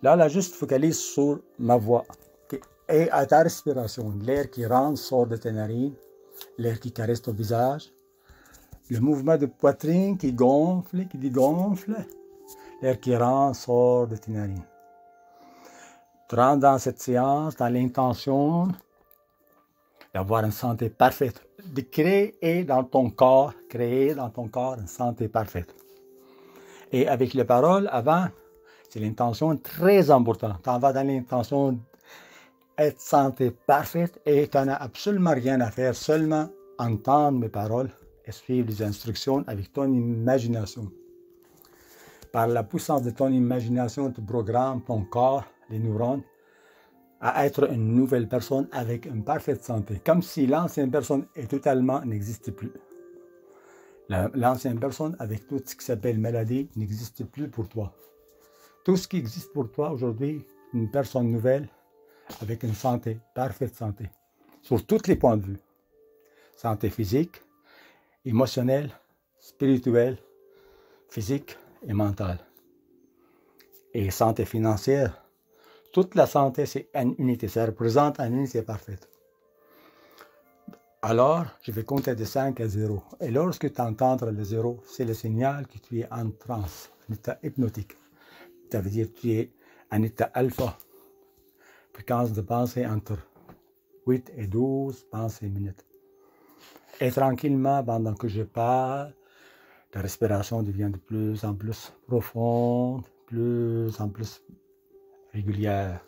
Là, juste focalise sur ma voix et à ta respiration. L'air qui rentre sort de tes narines, l'air qui caresse ton visage, le mouvement de poitrine qui gonfle, qui dégonfle, l'air qui rentre sort de tes narines. Tu rentres dans cette séance dans l'intention d'avoir une santé parfaite, de créer dans ton corps une santé parfaite. Et avec les paroles avant, c'est l'intention très importante. Tu en vas dans l'intention d'être santé parfaite et tu n'as absolument rien à faire, seulement entendre mes paroles et suivre les instructions avec ton imagination. Par la puissance de ton imagination, tu programmes ton corps, les neurones, à être une nouvelle personne avec une parfaite santé, comme si l'ancienne personne n'existe plus. L'ancienne personne, avec tout ce qui s'appelle maladie, n'existe plus pour toi. Tout ce qui existe pour toi aujourd'hui, une personne nouvelle, avec une santé, parfaite santé, sur tous les points de vue. Santé physique, émotionnelle, spirituelle, physique et mentale. Et santé financière, toute la santé, c'est une unité, ça représente une unité parfaite. Alors, je vais compter de 5 à 0. Et lorsque tu entends le 0, c'est le signal que tu es en transe, en état hypnotique. Ça veut dire que tu es en état alpha. Fréquence de pensée entre 8 et 12 pensées minutes. Et tranquillement, pendant que je parle, ta respiration devient de plus en plus profonde, plus en plus régulière.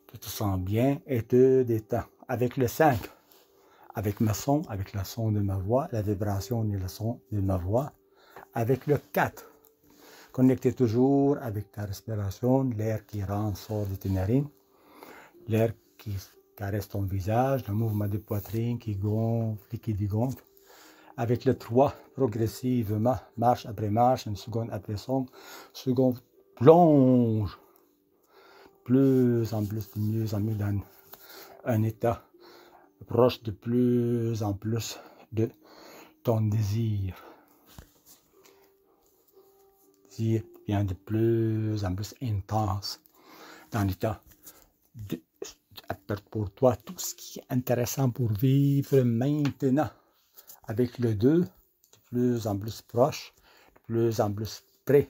Tu te sens bien et te détends. Avec le 5, avec ma son, avec le son de ma voix, la vibration et le son de ma voix. Avec le 4, connecté toujours avec ta respiration, l'air qui rentre, sort de tes narines, l'air qui caresse ton visage, le mouvement de poitrine qui gonfle et qui dégonfle. Avec le 3, progressivement, marche après marche, une seconde après seconde, plonge plus en plus, de mieux en mieux dans un état proche de plus en plus de ton désir. Désir devient de plus en plus intense dans l'état de pour toi tout ce qui est intéressant pour vivre maintenant. Avec le 2, de plus en plus proche, de plus en plus près,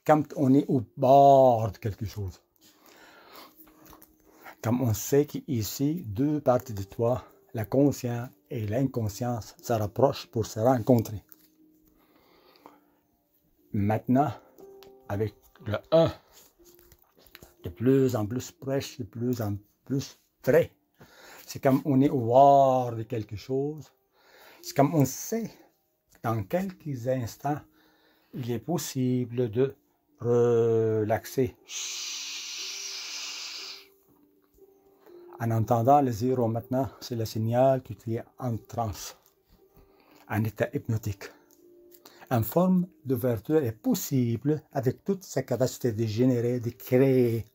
comme on est au bord de quelque chose. Comme on sait qu'ici, deux parties de toi, la conscience et l'inconscience, se rapprochent pour se rencontrer. Maintenant, avec le 1, de plus en plus proche, de plus en plus près, c'est comme on est au bord de quelque chose. C'est comme on sait, dans quelques instants, il est possible de relaxer. En entendant le 0 maintenant, c'est le signal que tu es en transe, en état hypnotique. Une forme d'ouverture est possible avec toute sa capacité de générer, de créer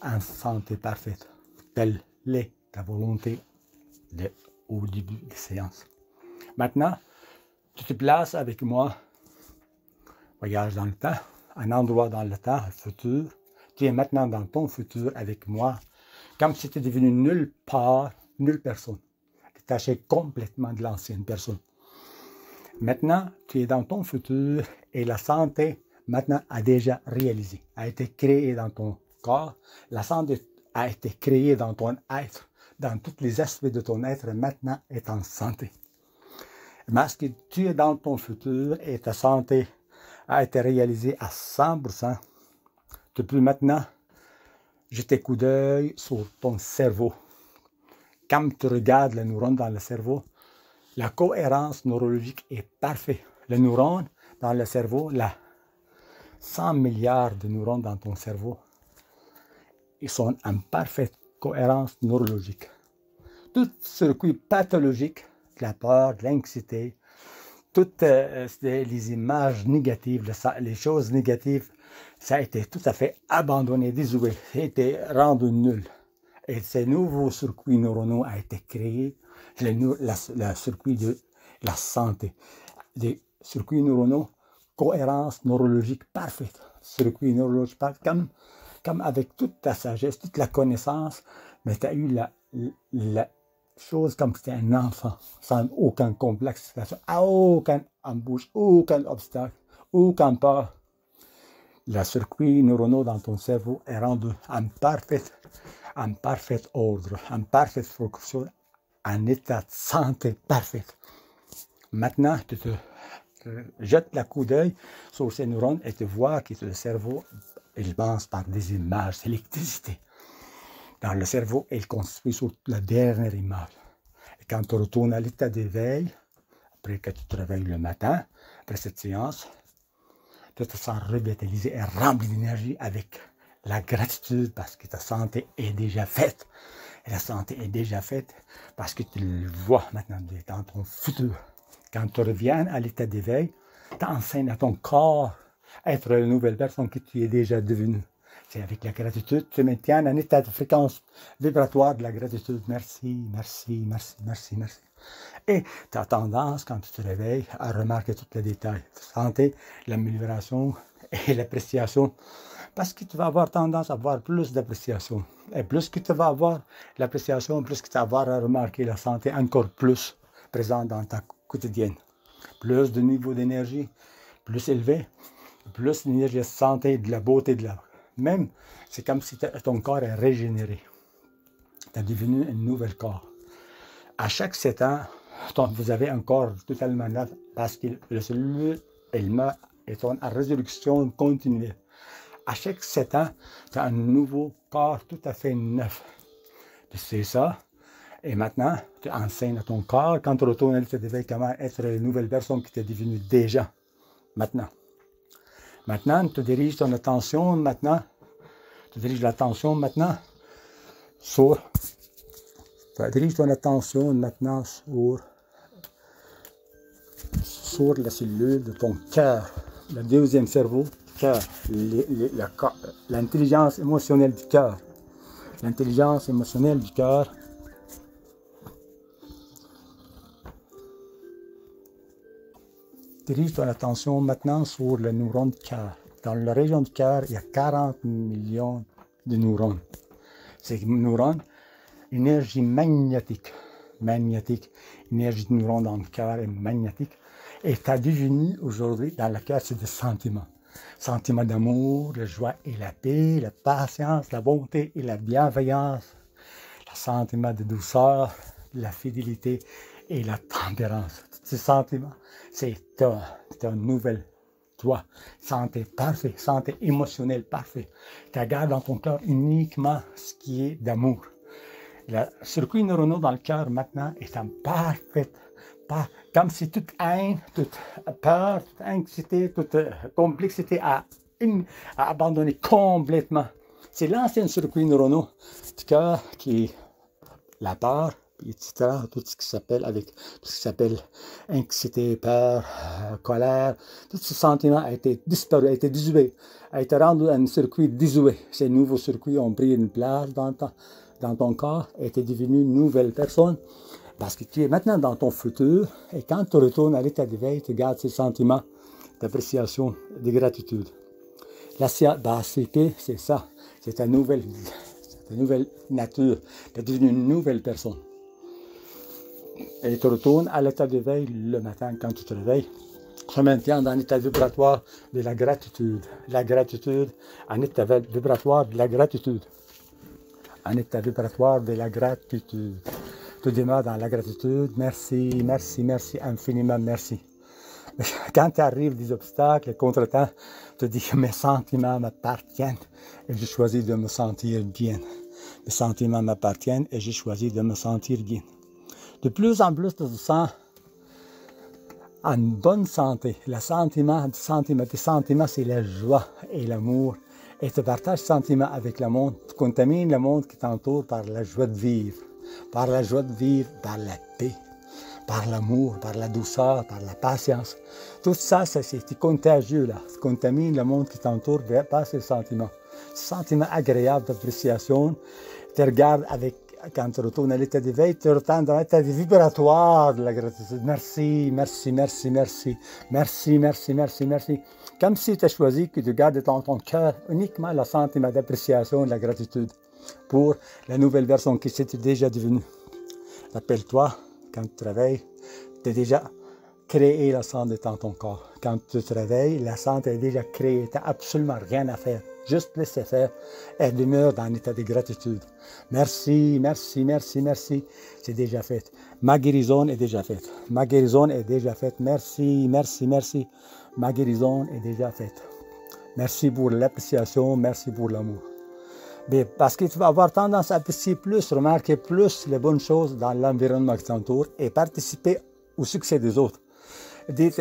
une santé parfaite, telle est ta volonté au début de la séance. Maintenant, tu te places avec moi, voyage dans le temps, un endroit dans le temps, un futur. Tu es maintenant dans ton futur avec moi, comme si tu étais devenu nulle part, nulle personne, détaché complètement de l'ancienne personne. Maintenant, tu es dans ton futur et la santé, maintenant, a déjà réalisé, a été créée dans ton corps. La santé a été créée dans ton être, dans tous les aspects de ton être, maintenant est en santé. Parce que tu es dans ton futur et ta santé a été réalisée à 100%. Depuis maintenant, jeter coup d'œil sur ton cerveau. Quand tu regardes les neurones dans le cerveau, la cohérence neurologique est parfaite. Les neurones dans le cerveau, là, 100 milliards de neurones dans ton cerveau, ils sont en parfaite cohérence neurologique. Tout circuit pathologique, de la peur, de l'anxiété, toutes les images négatives, les choses négatives, ça a été tout à fait abandonné, désuet, ça a été rendu nul. Et ces nouveaux circuits neuronaux ont été créés, le circuit de la santé. Des circuits neuronaux cohérence neurologique parfaite, circuit neurologique parfait, comme avec toute ta sagesse, toute la connaissance, mais tu as eu la chose comme si tu étais un enfant, sans aucun complexe, aucune embûche, aucun obstacle, aucun pas. Le circuit neuronal dans ton cerveau est rendu en parfait ordre, en parfaite fonction, en état de santé parfait. Maintenant, tu te jettes le coup d'œil sur ces neurones et tu vois que le cerveau, il pense par des images, c'est l'électricité. Dans le cerveau, il construit sur la dernière image. Et quand tu retournes à l'état d'éveil, après que tu te réveilles le matin, après cette séance, tu te sens revitalisé et rempli d'énergie avec la gratitude parce que ta santé est déjà faite. Et la santé est déjà faite parce que tu le vois maintenant dans ton futur. Quand tu reviens à l'état d'éveil, tu enseignes à ton corps à être la nouvelle personne que tu es déjà devenue. C'est avec la gratitude, tu maintiens un état de fréquence vibratoire de la gratitude. Merci, merci, merci, merci, merci. Et tu as tendance, quand tu te réveilles, à remarquer tous les détails. La santé, l'amélioration et l'appréciation. Parce que tu vas avoir tendance à avoir plus d'appréciation. Et plus que tu vas avoir l'appréciation, plus que tu vas avoir à remarquer la santé encore plus présente dans ta quotidienne. Plus de niveau d'énergie, plus élevé, plus d'énergie de santé, de la beauté, de la... Même, c'est comme si ton corps est régénéré. Tu es devenu un nouvel corps. À chaque 7 ans, vous avez un corps totalement neuf parce que le cellule, elle meurt et est en résurrection continue. À chaque 7 ans, tu as un nouveau corps tout à fait neuf. Tu sais ça. Et maintenant, tu enseignes à ton corps, quand tu retournes à l'état d'éveil, comment être la nouvelle personne qui t'est devenue déjà. Maintenant. Maintenant, tu diriges ton attention maintenant. Tu diriges l'attention maintenant sur... Tu diriges ton attention maintenant sur la cellule de ton cœur. Le deuxième cerveau, cœur. L'intelligence émotionnelle du cœur. L'intelligence émotionnelle du cœur. Dirige ton attention maintenant sur le neurones du cœur. Dans la région du cœur, il y a 40 millions de neurones. Ces neurones, énergie magnétique, énergie de neurones dans le cœur est magnétique. Et tu as devenu aujourd'hui, dans le cœur, c'est des sentiments. Sentiments d'amour, la joie et la paix, la patience, la bonté et la bienveillance, le sentiment de douceur, la fidélité et la tempérance. Ces sentiments, c'est ta nouvelle toi. Santé parfaite, santé émotionnelle parfaite. Tu gardes dans ton cœur uniquement ce qui est d'amour. Le circuit neuronal dans le cœur maintenant est en parfaite, comme si toute haine, toute peur, toute anxiété, toute complexité à abandonner complètement. C'est l'ancien circuit neuronal du cœur qui est la peur, etc. Tout ce qui s'appelle anxiété, peur, colère, tous ces sentiments a été disparu, a été désuet, a été rendu un circuit désuet. Ces nouveaux circuits ont pris une place dans ton corps, et tu es devenu une nouvelle personne. Parce que tu es maintenant dans ton futur, et quand tu retournes à l'état d'éveil, tu gardes ces sentiments d'appréciation, de gratitude. La CP, c'est ça, c'est ta nouvelle nature, tu es devenu une nouvelle personne. Et tu retournes à l'état d'éveil le matin quand tu te réveilles. Tu maintiens dans l'état vibratoire de la gratitude. La gratitude, un état vibratoire de la gratitude. Un état vibratoire de la gratitude. Tu démarres dans la gratitude. Merci, merci, merci, infiniment merci. Quand tu arrives des obstacles, contretemps, tu dis que mes sentiments m'appartiennent et j'ai choisi de me sentir bien. Mes sentiments m'appartiennent et j'ai choisi de me sentir bien. De plus en plus, tu te sens en bonne santé. Le sentiment, tes sentiments, c'est la joie et l'amour. Et tu partages ce sentiment avec le monde. Tu contamines le monde qui t'entoure par la joie de vivre. Par la joie de vivre, par la paix, par l'amour, par la douceur, par la patience. Tout ça, c'est contagieux, là. Tu contamines le monde qui t'entoure par ces sentiments. Ce sentiment agréable d'appréciation, tu regardes avec quand tu retournes à l'état d'éveil, tu retournes dans l'état vibratoire de la gratitude. Merci, merci, merci, merci, merci, merci, merci, merci. Comme si tu as choisi que tu gardes dans ton cœur uniquement le sentiment d'appréciation et de la gratitude pour la nouvelle version qui s'est déjà devenue. Rappelle-toi, quand tu te réveilles, tu as déjà créé la santé dans ton corps. Quand tu te réveilles, la santé est déjà créée. Tu n'as absolument rien à faire. Juste laisser faire. Elle demeure dans l'état de gratitude. Merci, merci, merci, merci. C'est déjà fait. Ma guérison est déjà faite. Ma guérison est déjà faite. Merci, merci, merci. Ma guérison est déjà faite. Merci pour l'appréciation. Merci pour l'amour. Mais parce que tu vas avoir tendance à apprécier plus, remarquer plus les bonnes choses dans l'environnement qui t'entoure et participer au succès des autres. Tu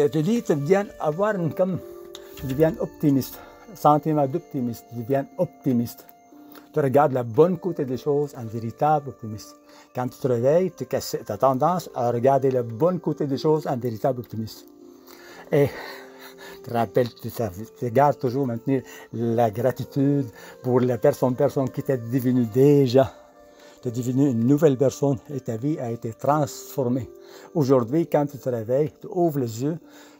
deviens optimiste, sentiment d'optimiste, tu deviens optimiste. Tu regardes le bon côté des choses, un véritable optimiste. Quand tu te réveilles, tu as tendance à regarder le bon côté des choses, un véritable optimiste. Et tu te rappelles, tu gardes toujours maintenir la gratitude pour la personne qui t'est devenue déjà. Tu es devenu une nouvelle personne et ta vie a été transformée. Aujourd'hui, quand tu te réveilles, tu ouvres les yeux,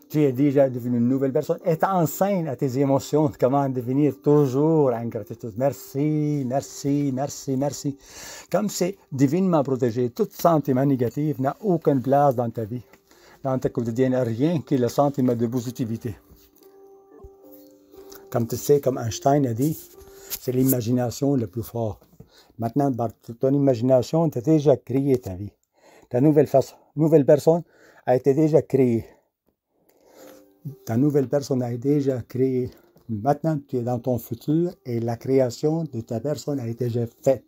tu es déjà devenu une nouvelle personne et tu enseignes à tes émotions comment devenir toujours en gratitude. Merci, merci, merci, merci. Comme c'est divinement protégé, tout sentiment négatif n'a aucune place dans ta vie, dans ta quotidienne, rien que le sentiment de positivité. Comme tu sais, comme Einstein a dit, c'est l'imagination le plus fort. Maintenant, par ton imagination, tu as déjà créé ta vie. Ta nouvelle personne a été déjà créée. Ta nouvelle personne a été déjà créée. Maintenant, tu es dans ton futur et la création de ta personne a été déjà faite.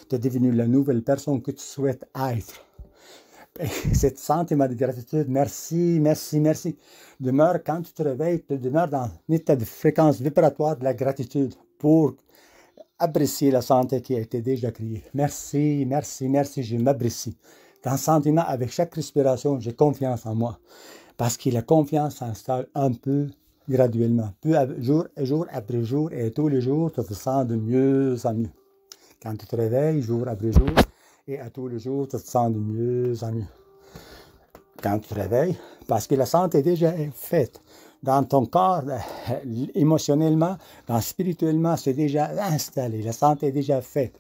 Tu es devenu la nouvelle personne que tu souhaites être. Et cet sentiment de gratitude, merci, merci, merci, demeure quand tu te réveilles, tu demeures dans un état de fréquence vibratoire de la gratitude pour apprécier la santé qui a été déjà créée. Merci, merci, merci, je m'apprécie. Dans ce sentiment, avec chaque respiration, j'ai confiance en moi. Parce que la confiance s'installe un peu graduellement, jour après jour, et tous les jours, tu te sens de mieux en mieux. Quand tu te réveilles, jour après jour, et à tous les jours, tu te sens de mieux en mieux. Quand tu te réveilles, parce que la santé est déjà faite. Dans ton corps, émotionnellement, spirituellement, c'est déjà installé. La santé est déjà faite.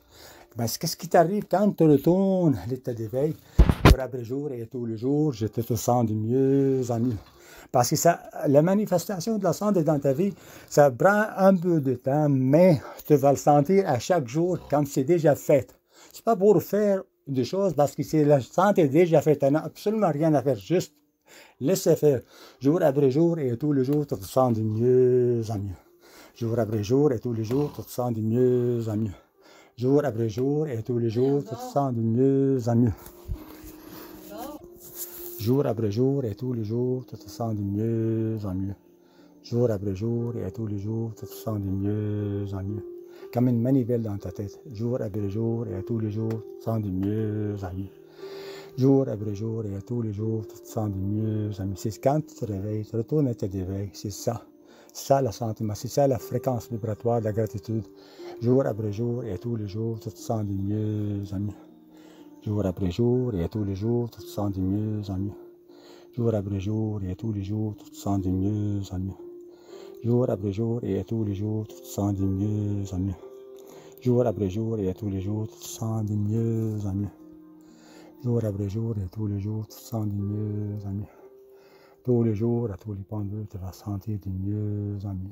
Parce qu'est-ce qui t'arrive quand tu retournes à l'état d'éveil, jour après jour et tous les jours, je te sens de mieux en mieux. Parce que la manifestation de la santé dans ta vie, ça prend un peu de temps, mais tu vas le sentir à chaque jour comme c'est déjà fait. C'est pas pour faire des choses parce que la santé est déjà faite. Tu n'as absolument rien à faire, juste laissez faire. Jour après jour et tous les jours, tu te sens de mieux en mieux. Jour après jour et tous les jours, tu te sens de mieux en mieux. Jour après jour et tous les jours, tu te sens de mieux en mieux. Jour après jour et tous les jours, tu te sens de mieux en mieux. Jour après jour et tous les jours, tu te sens de mieux en mieux. Comme une manivelle dans ta tête. Jour après jour et tous les jours, tu te sens de mieux en mieux. Jour après jour et tous les jours, tu te sens de mieux en mieux. C'est quand tu te réveilles, tu retournes à tes réveils, c'est ça. C'est ça le sentiment, c'est ça la fréquence vibratoire de la gratitude. Jour après jour et tous les jours, tu te sens de mieux en mieux. Jour après jour et tous les jours, tu te sens de mieux en mieux. Jour après jour et tous les jours, tu te sens de mieux en mieux. Jour après jour et tous les jours, tu te sens de mieux en mieux. Jour après jour et tous les jours, tu te sens de mieux en mieux. Jour après jour et tous les jours, tu te sens de mieux en mieux. Tous les jours, à tous les points de vue, tu vas sentir de mieux en mieux.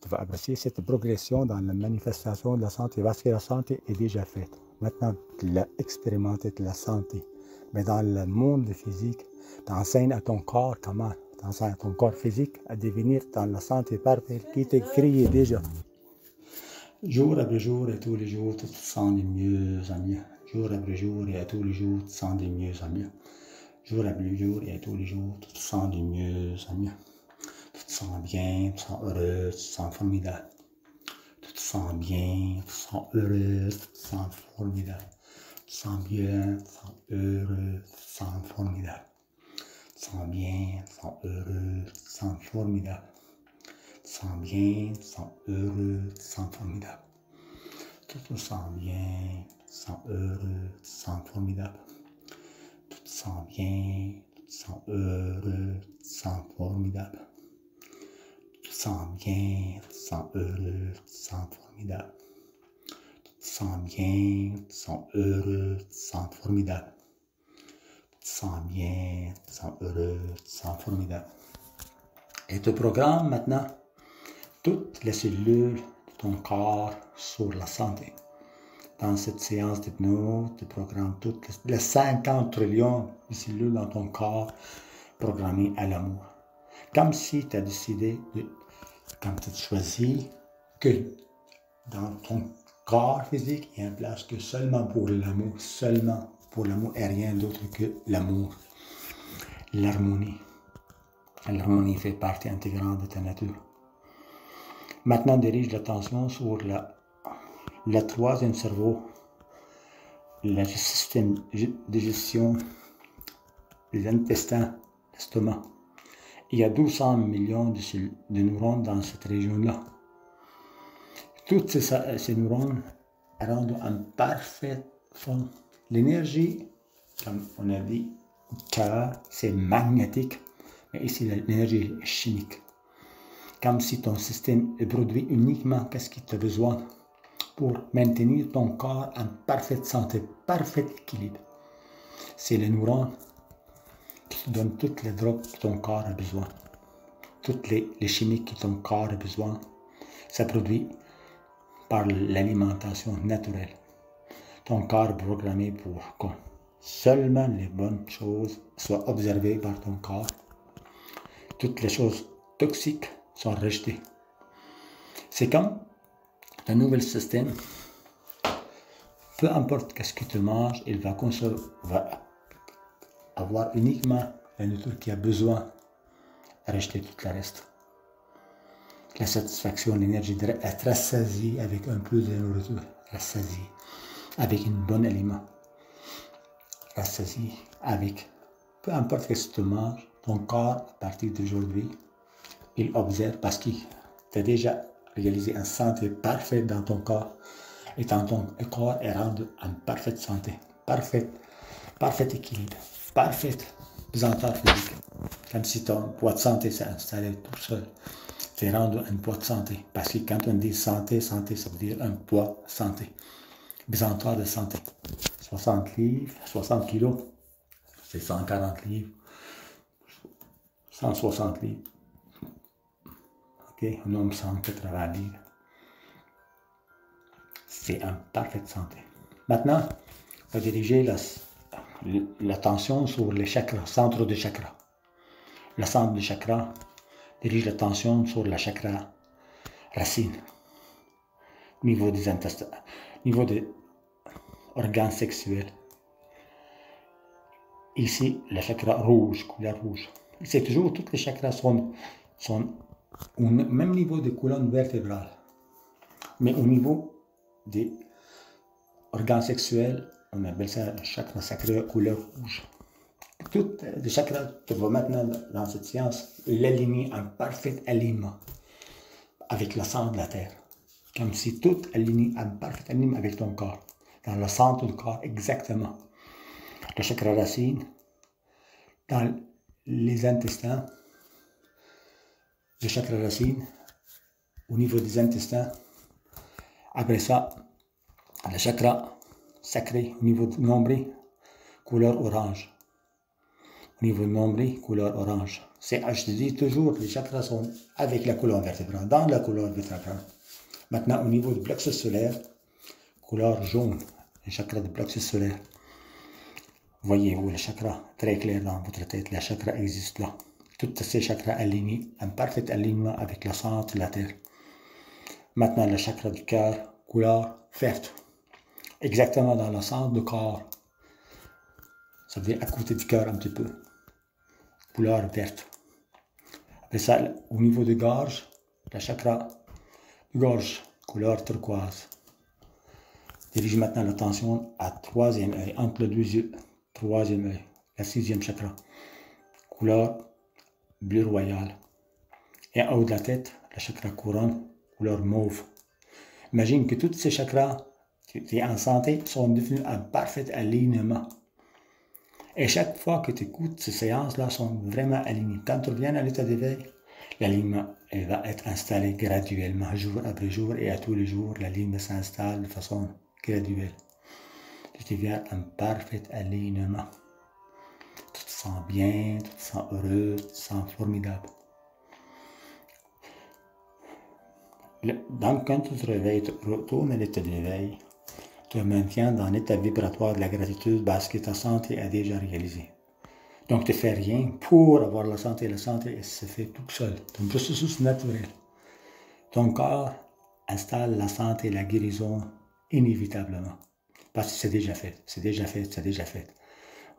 Tu vas apprécier cette progression dans la manifestation de la santé, parce que la santé est déjà faite. Maintenant, tu l'as expérimenté de la santé. Mais dans le monde physique, tu enseignes à ton corps comment, tu enseignes à ton corps physique à devenir dans la santé parfaite qui t'est créée déjà. Jour après jour et tous les jours, tu te sens de mieux en mieux. Jour après jour et tous les jours, tu te sens de mieux en mieux. Jour après jour et tous les jours, tu te sens de mieux en mieux. Tu te sens bien, tu te sens heureux, tu te sens formidable. Tu te sens bien, tu te sens heureux, tu te sens formidable. Tu te sens bien, tu te sens heureux, tu te sens formidable. Tu te sens bien, tu te sens heureux, tu te sens formidable. Tu te sens bien, tu te sens heureux, tu te sens formidable. Tu te sens bien, tu te sens heureux, tu te sens formidable. Tu te sens bien, tu te sens heureux, tu te sens formidable. Tu te sens bien, tu te sens heureux, tu te sens formidable. Tu te sens bien, tu te sens heureux, tu te sens formidable. Tu te sens bien, tu te sens heureux, tu te sens formidable. Et tu programmes maintenant toutes les cellules de ton corps sur la santé. Dans cette séance d'hypnose, tu programmes toutes les 50 trillions de cellules dans ton corps programmées à l'amour. Comme si tu as décidé, comme tu as choisi, que dans ton corps physique, il y a une place que seulement pour l'amour et rien d'autre que l'amour. L'harmonie. L'harmonie fait partie intégrante de ta nature. Maintenant, dirige l'attention sur le troisième cerveau, le système de gestion des intestins, l'estomac. Il y a 1200 millions de neurones dans cette région-là. Toutes ces neurones rendent en parfaite forme. L'énergie, comme on a dit, cœur, c'est magnétique, mais ici l'énergie est chimique. Comme si ton système produit uniquement ce qu'il a besoin pour maintenir ton corps en parfaite santé, parfait équilibre. C'est les neurones qui te donnent toutes les drogues que ton corps a besoin, toutes les chimiques que ton corps a besoin. Ça produit par l'alimentation naturelle. Ton corps est programmé pour que seulement les bonnes choses soient observées par ton corps. Toutes les choses toxiques sont rejetées. C'est comme un nouvel système. Peu importe ce que tu manges, il va avoir uniquement la nourriture qui a besoin de rejeter tout le reste. La satisfaction, l'énergie d'être rassasié avec un peu de nourriture, rassasié avec un bon aliment, rassasié avec peu importe ce que tu manges, ton corps, à partir d'aujourd'hui, il observe parce qu'il t'a déjà réalisé une santé parfaite dans ton corps et ton corps est rendu en parfaite santé, parfait équilibre, parfaite pesanteur physique, comme si ton poids de santé s'est installé tout seul. C'est rendu un poids de santé. Parce que quand on dit santé, ça veut dire un poids santé. Pesanteur de santé. 60 livres, 60 kilos, c'est 140 livres. 160 livres. Ok, un homme 180 livres. C'est en parfaite santé. Maintenant, on va diriger l'attention sur les chakras, centre de chakras. Le centre de chakra dirige l'attention sur la chakra racine, au niveau des intestins, au niveau des organes sexuels. Ici, le chakra rouge, couleur rouge. C'est toujours, tous les chakras sont au même niveau des colonnes vertébrales, mais au niveau des organes sexuels, on appelle ça le chakra sacré couleur rouge. Tous les chakras, tu vas maintenant dans cette séance l'aligner en parfait alignement avec le centre de la terre. Comme si tout aligné en parfait alignement avec ton corps, dans le centre du corps exactement. Le chakra racine, dans les intestins, le chakra racine, au niveau des intestins. Après ça, le chakra sacré, au niveau du nombril, couleur orange. Au niveau du nombril, couleur orange. Je te dis toujours, les chakras sont avec la colonne vertébrale, dans la colonne vertébrale. Maintenant, au niveau du plexus solaire, couleur jaune, le chakra du plexus solaire. Voyez-vous le chakra très clair dans votre tête, les chakras existent là. Tous ces chakras alignés, en parfait alignement avec le centre de la terre. Maintenant, le chakra du cœur, couleur verte. Exactement dans le centre du corps. Ça veut dire à côté du cœur un petit peu. Couleur verte. Après ça, au niveau de gorge, le chakra de gorge, couleur turquoise. Dirige maintenant l'attention à troisième œil, entre les deux yeux. Troisième œil, le sixième chakra. Couleur bleu royal. Et en haut de la tête, le chakra couronne, couleur mauve. Imagine que tous ces chakras Tu es en santé, sont devenus en parfait alignement. Et chaque fois que tu écoutes ces séances-là, sont vraiment alignées. Quand tu reviens à l'état d'éveil, l'alignement va être installé graduellement, jour après jour, et à tous les jours, l'alignement s'installe de façon graduelle. Tu deviens en parfait alignement. Tu te sens bien, tu te sens heureux, tu te sens formidable. Donc, quand tu te réveilles, tu retournes à l'état d'éveil, te maintiens dans l'état vibratoire de la gratitude parce que ta santé a déjà réalisé. Donc, tu ne fais rien pour avoir la santé. La santé, elle se fait tout seul. C'est un processus naturel. Ton corps installe la santé et la guérison inévitablement. Parce que c'est déjà fait, c'est déjà fait, c'est déjà fait.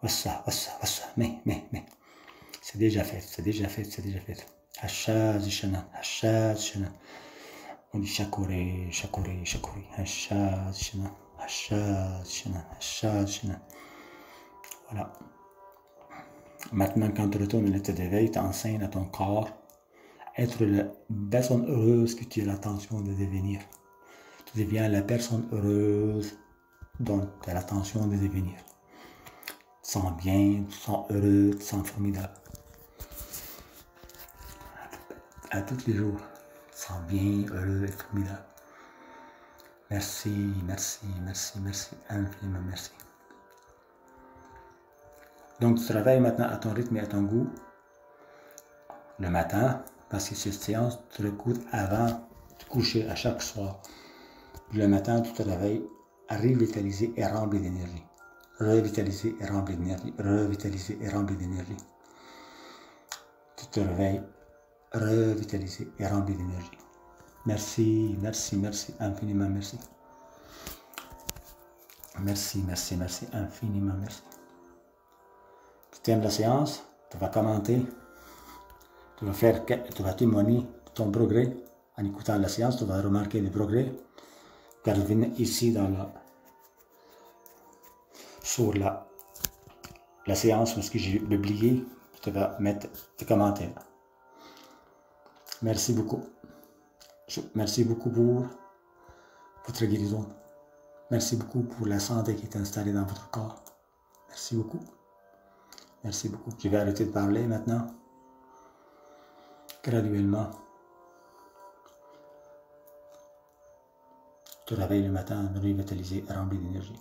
Wassa, mais. C'est déjà fait, c'est déjà fait, c'est déjà fait. Hachaz Shanan. On dit Shakore. Hachaz Shanan. Voilà. Maintenant, quand tu retournes à l'état d'éveil, tu enseignes à ton corps être la personne heureuse que tu as l'intention de devenir. Tu deviens la personne heureuse dont tu as l'intention de devenir. Tu te sens bien, tu te sens heureux, tu te sens formidable. À tous les jours, tu te sens bien, heureux et formidable. Merci, infiniment merci. Donc tu travailles maintenant à ton rythme et à ton goût. Le matin, parce que cette séance, tu l'écoutes avant de coucher à chaque soir. Le matin, tu te réveilles revitalisé et rempli d'énergie. Revitalisé et rempli d'énergie. Revitalisé et rempli d'énergie. Tu te réveilles revitalisé et rempli d'énergie. Merci, infiniment merci. Merci, infiniment merci. Tu aimes la séance, tu vas commenter, tu vas témoigner de ton progrès. En écoutant la séance, tu vas remarquer des progrès. Car revenez ici sur la séance parce que j'ai publié, tu vas mettre tes commentaires. Merci beaucoup. Merci beaucoup pour votre guérison. Merci beaucoup pour la santé qui est installée dans votre corps. Merci beaucoup. Merci beaucoup. Je vais arrêter de parler maintenant. Graduellement. Tu te réveilles le matin revitalisé et rempli d'énergie.